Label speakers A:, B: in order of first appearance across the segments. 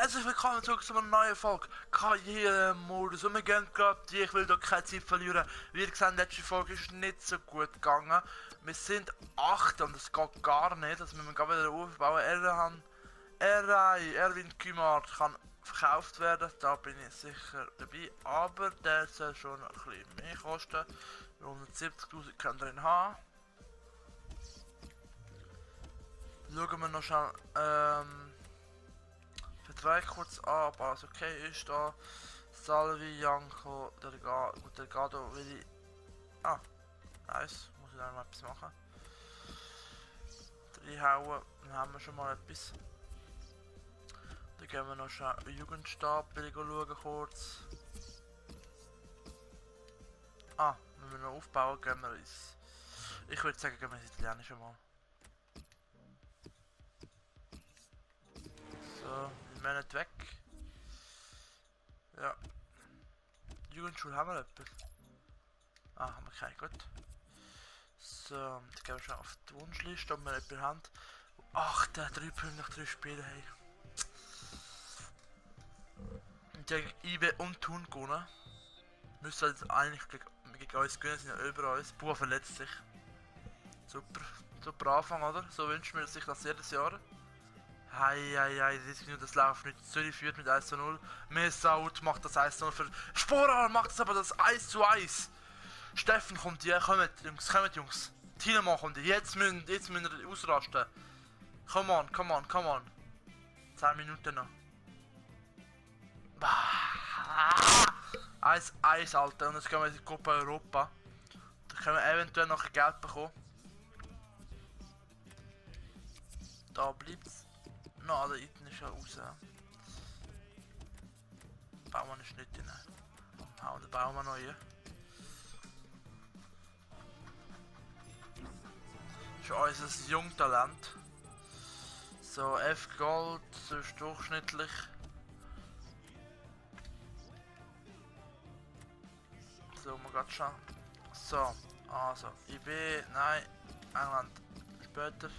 A: Herzlich willkommen zurück zu einer neuen Folge Karrieremodus. Und wir gehen gerade, ich will da keine Zeit verlieren. Wie ihr gesehen, die letzte Folge ist nicht so gut gegangen. Wir sind 8 und es geht gar nicht. Das müssen wir gerade wieder aufbauen. Erwin Kümart kann verkauft werden, da bin ich sicher dabei. Aber der soll schon ein bisschen mehr kosten. 170.000 können wir ihn haben. Schauen wir noch schnell Vertrag kurz an, ob alles okay ist da. Salvi, Janko, Delgado will ich... Ah, nice, muss ich dann mal etwas machen. Reinhauen, dann haben wir schon mal etwas. Dann gehen wir noch schnell in den Jugendstab, will ich schauen kurz. Ah, wenn wir noch aufbauen, gehen wir ins... Ich würde sagen, gehen wir ins Italienische mal. So, die Männer weg. Ja. Die Jugendschule haben wir etwas. Ah, haben wir keinen, gut. So, dann gehen wir schon auf die Wunschliste, ob wir etwas haben. Ach, der 3 Punkte nach 3 Spielen, hey. Und gegen IB und Thun gewonnen. Müssen jetzt eigentlich gegen uns gewinnen, sind ja über uns. Bua verletzt sich. Super, super Anfang, oder? So wünscht man sich das jedes Jahr. Hei, das läuft nicht. Zürich führt mit 1:0. Messaut macht das 1:0 für Sporar, macht es aber das 1:1. Steffen kommt hier, kommt Jungs. Tillemann kommt hier, jetzt müssen wir ausrasten. Come on. 10 Minuten noch. 1:1, Alter, und jetzt gehen wir in die Copa Europa. Da können wir eventuell noch Geld bekommen. Da bleibt's. No, der Iten ist ja raus. Bauen ist nicht drin. Hauen den Baum noch hier. Das ist unser Jungtalent. So, F Gold, sonst durchschnittlich. So, man geht schon. So, also, IB, nein, England später.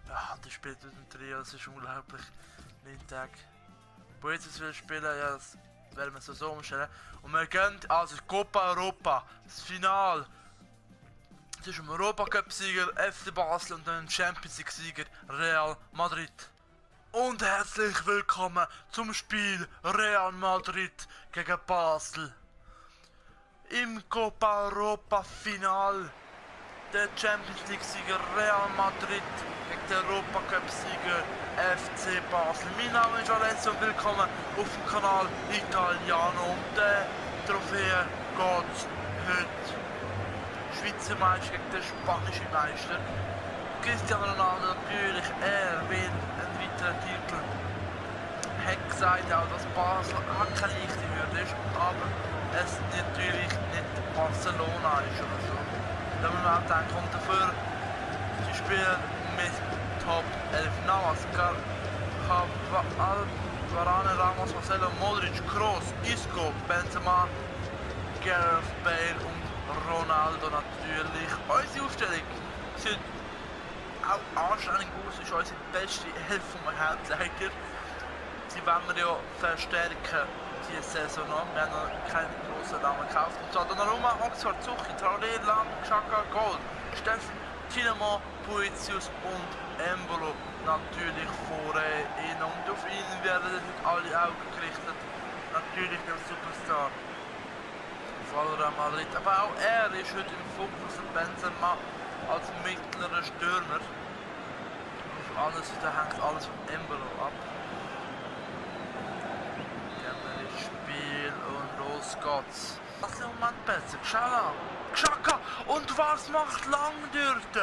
A: Ja, die spielt mit dem Trio, das ist unglaublich. 9 Tage. Boetius will spielen, ja, das werden wir so umstellen. Und wir gehen, also Copa Europa, das Finale. Zwischen dem Europacup-Sieger FC Basel und dem Champions League-Sieger Real Madrid. Und herzlich willkommen zum Spiel Real Madrid gegen Basel. Im Copa Europa Final. Der Champions League-Sieger Real Madrid gegen den Europacup-Sieger FC Basel. Mein Name ist Alessio und willkommen auf dem Kanal Italiano. Um die Trophäe geht heute. Schweizer Meister gegen den spanischen Meister. Cristiano Ronaldo natürlich, er will einen weiteren Titel. Er hat gesagt, auch, dass Basel auch keine leichte Hürde ist, aber es natürlich nicht Barcelona ist oder so. Da muss man auch denken, und dafür, sie spielen mit Top 11 Navas, Varane, Ramos, Marcelo, Modric, Kroos, Isco, Benzema, Gareth Bale und Ronaldo natürlich. Unsere Aufstellung sieht auch anständig aus, ist unsere beste Elf, die wir haben, leider. Sie wollen wir ja verstärken diese Saison noch. Wir haben noch keine grossen Namen gekauft. Und zwar Donnarumma, Oxford, Zucchi, Traoré, Lang, Xhaka, Gold, Steffen, Tillemann, Boetius und Embolo natürlich vor ihnen. Und auf ihn werden natürlich alle Augen gerichtet. Natürlich der Superstar. Real Madrid. Aber auch er ist heute im Fokus und Benzema als mittlerer Stürmer. Auf der anderen Seite hängt alles von Embolo ab. Spiel und los geht's. Das ist im Moment besser. Xhaka! Und was macht Lang dort?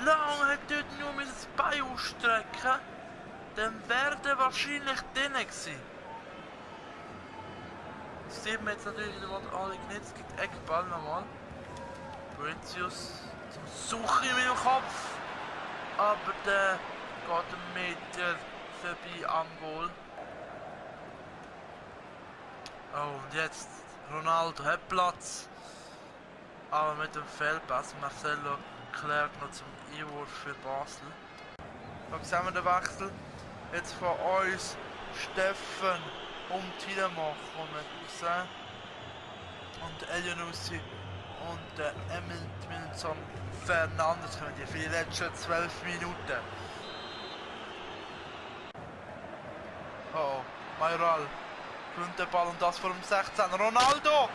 A: Lang hat dort nur das Bein ausstrecken. Dann wäre er wahrscheinlich drin gewesen. Das sieht man jetzt natürlich nicht alle genutzt. Es gibt Eckball nochmal. Boetius zum Suchen in meinem Kopf. Aber der geht einen Meter vorbei am Goal. Oh, und jetzt Ronaldo hat Platz, aber mit dem Fehlpass. Marcelo klärt noch zum Einwurf für Basel. Da sehen wir den Wechsel. Jetzt von uns Steffen und Tiedemann kommen raus. Und Elionussi und Emilson Fernandes kommen die für die letzten 12 Minuten. Oh, Mayoral gewinnt den Ball und das vor dem 16. Ronaldo!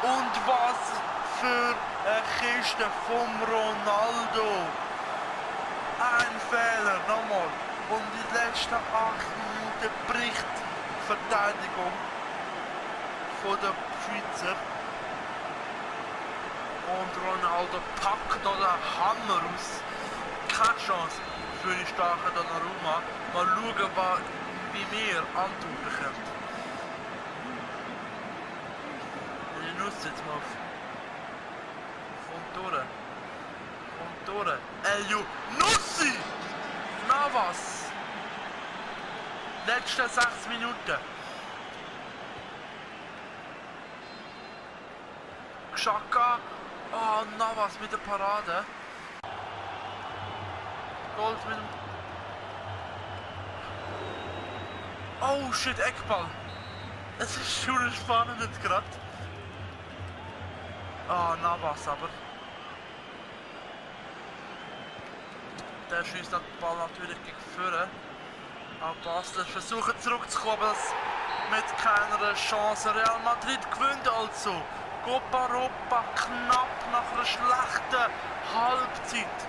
A: Und was für eine Kiste vom Ronaldo! Ein Fehler, nochmal. Und die letzten 8 Minuten bricht die Verteidigung von der Schweizer. Und Ronaldo packt noch den Hammer aus. Keine Chance für die starke Donnarumma. Mal schauen, wie wir antworten können. Die Nuss jetzt mal von durch. Elio Nussi! Navas! Letzte 6 Minuten. Xhaka. Oh, Navas mit der Parade. Gold mit dem... Oh shit, Eckball. Es ist schon spannend jetzt gerade. Ah, Navas aber. Der schießt den Ball natürlich gegen vorne. Aber Basler versucht zurückzukommen, aber das mit keiner Chance. Real Madrid gewinnt also. Copa Europa knapp nach einer schlechten Halbzeit.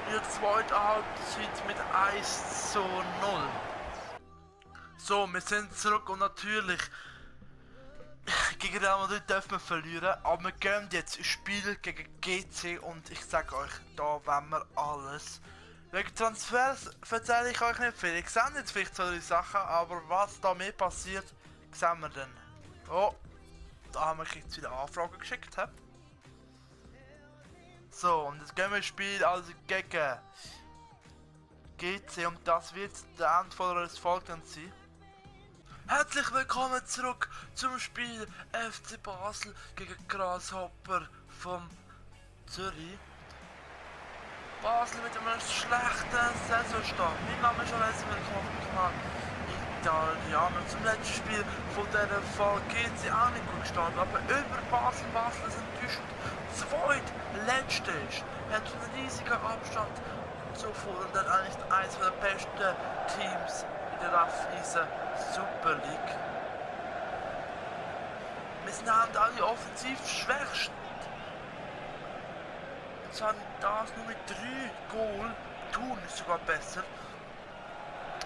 A: In der zweiten Halbzeit mit 1:0. So, wir sind zurück und natürlich gegen Real Madrid dürfen wir verlieren, aber wir gehen jetzt ins Spiel gegen GC und ich sage euch, da wollen wir alles. Wegen Transfers erzähle ich euch nicht viel. Ich sehe jetzt vielleicht so die Sachen, aber was da mehr passiert, sehen wir dann. Oh, da haben wir jetzt wieder Anfragen geschickt. He? So, und jetzt gehen wir ins Spiel also gegen GC und das wird der Endfolger des Folgenden sein. Herzlich willkommen zurück zum Spiel FC Basel gegen Grasshopper vom Zürich. Basel mit einem schlechten Saisonstart. Mein Name ist Alessio, willkommen auf dem Kanal Italianer. Zum letzten Spiel von dieser Fall geht sie auch nicht gut gestartet, aber über Basel ist enttäuschend zweitletzte ist. Er hat einen riesigen Abstand zuvor und dann eigentlich eines der besten Teams in der Raiffeisen Super League. Wir sind alle offensiv schwächsten. Jetzt haben das nur mit 3 Goal. Thun ist sogar besser.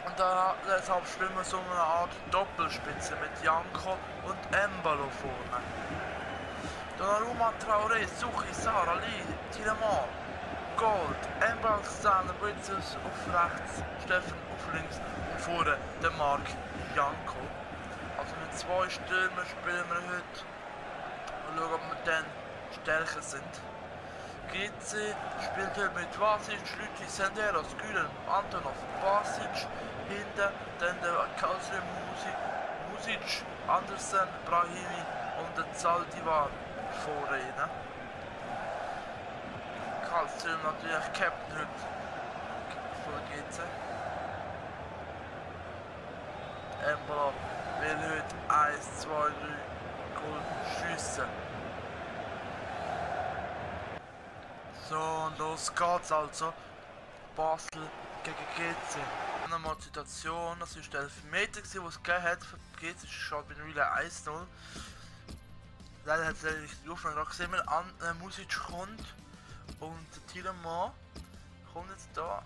A: Und da deshalb spielen wir so eine Art Doppelspitze mit Janko und Embalo vorne. Donnarumma, Traoré, Suchi, Sarr, Ali, Tiedemann, Gold, Embalo, Alexander, Britzels auf rechts, Steffen auf links und vorne der Marc Janko. Also mit 2 Stürmern spielen wir heute. Und schauen, ob wir dann stärker sind. GC spielt heute mit Vasic, Lüthi, Senderos, Gülen, Antonov, Basic, hinten dann der Kalsri, Music, Andersen, Brahimi und der Zaldivar vorne. Kalsri natürlich Captain heute von GC. Embolo will heute 1, 2, 3 Goal schiessen. So, und los geht's also. Basel gegen GC. Nochmal die Situation, das war der Elfmeter, den es gegeben hat. Für GC schaut bei Relay 1:0. Leider hat es nicht aufgenommen. Da sehen wir an, Music kommt. Und der Tiedemann kommt jetzt da.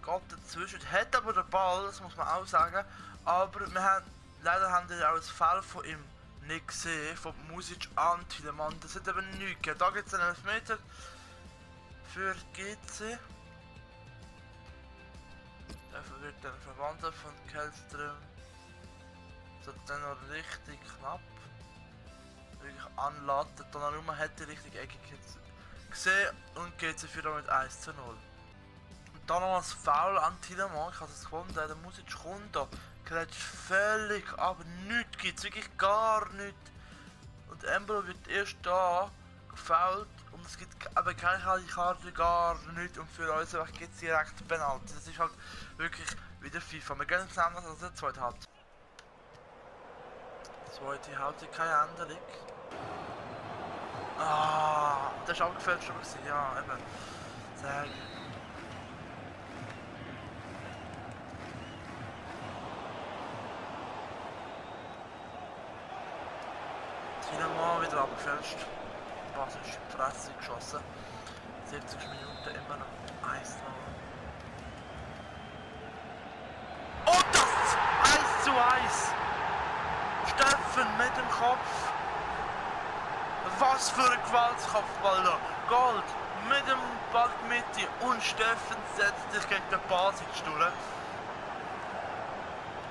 A: Geht dazwischen. Hat aber den Ball, das muss man auch sagen. Aber leider haben wir auch ein Foul von ihm nicht gesehen, von Music an Tiedemann. Das hat eben nichts gegeben. Da gibt es einen Elfmeter für GC. Dafür wird dann verwandelt von Kellström. So, dann noch richtig knapp. Wirklich anladen. Donnarumma hätte richtig eckig gesehen und GC führt damit 1:0. Und dann noch das Foul an Tiedemann. Ich habe es gefunden, der Music kommt da. Grätscht völlig, aber nichts gibt es, wirklich gar nichts. Und Embolo wird erst da gefoult und es gibt aber keine Karte, gar nicht, und für uns gibt es direkt Penalty. Das ist halt wirklich wieder FIFA. Wir gehen uns anders als der zweite Halbzeit. Zweite Halbzeit, keine Änderung. Ah, das ist abgefälscht schon gewesen, ja, eben. Sehr gut. Dynamo wieder abgefälscht. Was ist in die Fresse geschossen. 70 Minuten immer noch 1-0. Und das 1:1! Steffen mit dem Kopf. Was für ein Gewaltkopfball da. Gold mit dem Ball Mitte und Steffen setzt sich gegen den Basic durch.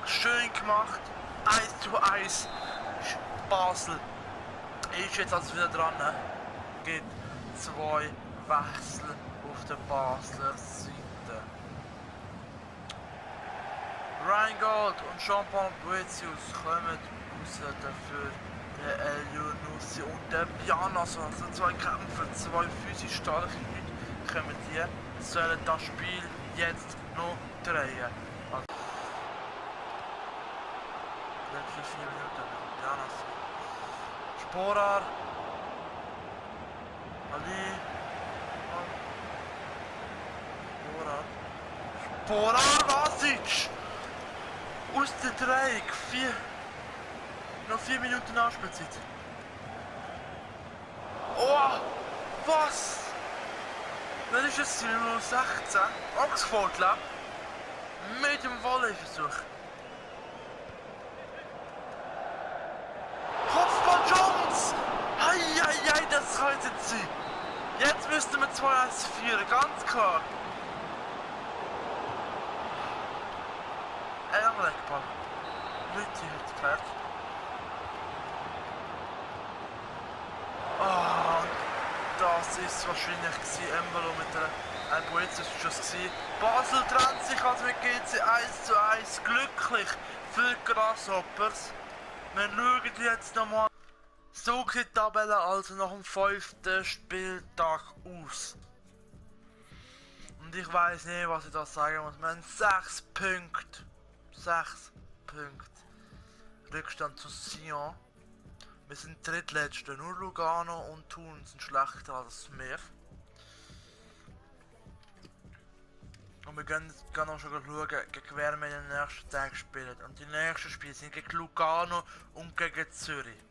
A: Schön gemacht. 1:1. Basel ist jetzt also wieder dran. Gibt 2 Wechsel auf der Basler Seite. Rheingold und Jean-Paul Boetius kommen raus dafür. Der El Younousi und der Pianos, also 2 Kämpfer, 2 physisch starke Leute, kommen die, sollen das Spiel jetzt noch drehen. Also, letzte 4 Minuten, Pianos. Sporar, Ali, Sporar, Vasic! Aus der Dreieck, noch 4 Minuten Nachspielzeit. Oh! Was? Das ist jetzt Nummer 16. Oxford, glaube ich. Mit dem Volleyversuch. Kopfball Jones! Heieiei, das kann jetzt nicht sein. Jetzt müssten wir 2-1 führen, ganz klar. Leckball. Leute hat geklärt. Oh, das ist wahrscheinlich Embolo mit der Boetius ist das gewesen. Basel trennt sich also mit GC 1:1. Glücklich für Grasshoppers. Wir schauen jetzt nochmal. So sieht die Tabelle also nach dem 5. Spieltag aus. Und ich weiß nicht, was ich da sagen muss. Wir haben 6 Punkte. 6 Punkte. Rückstand zu Sion. Wir sind drittletzte. Nur Lugano und Thun sind schlechter als wir. Und wir gehen auch schon schauen, gegen wer wir in den nächsten Tagen spielen. Und die nächsten Spiele sind gegen Lugano und gegen Zürich.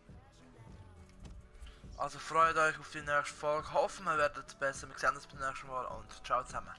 A: Also freut euch auf die nächste Folge. Hoffen wir werden es besser. Wir sehen uns beim nächsten Mal und ciao zusammen.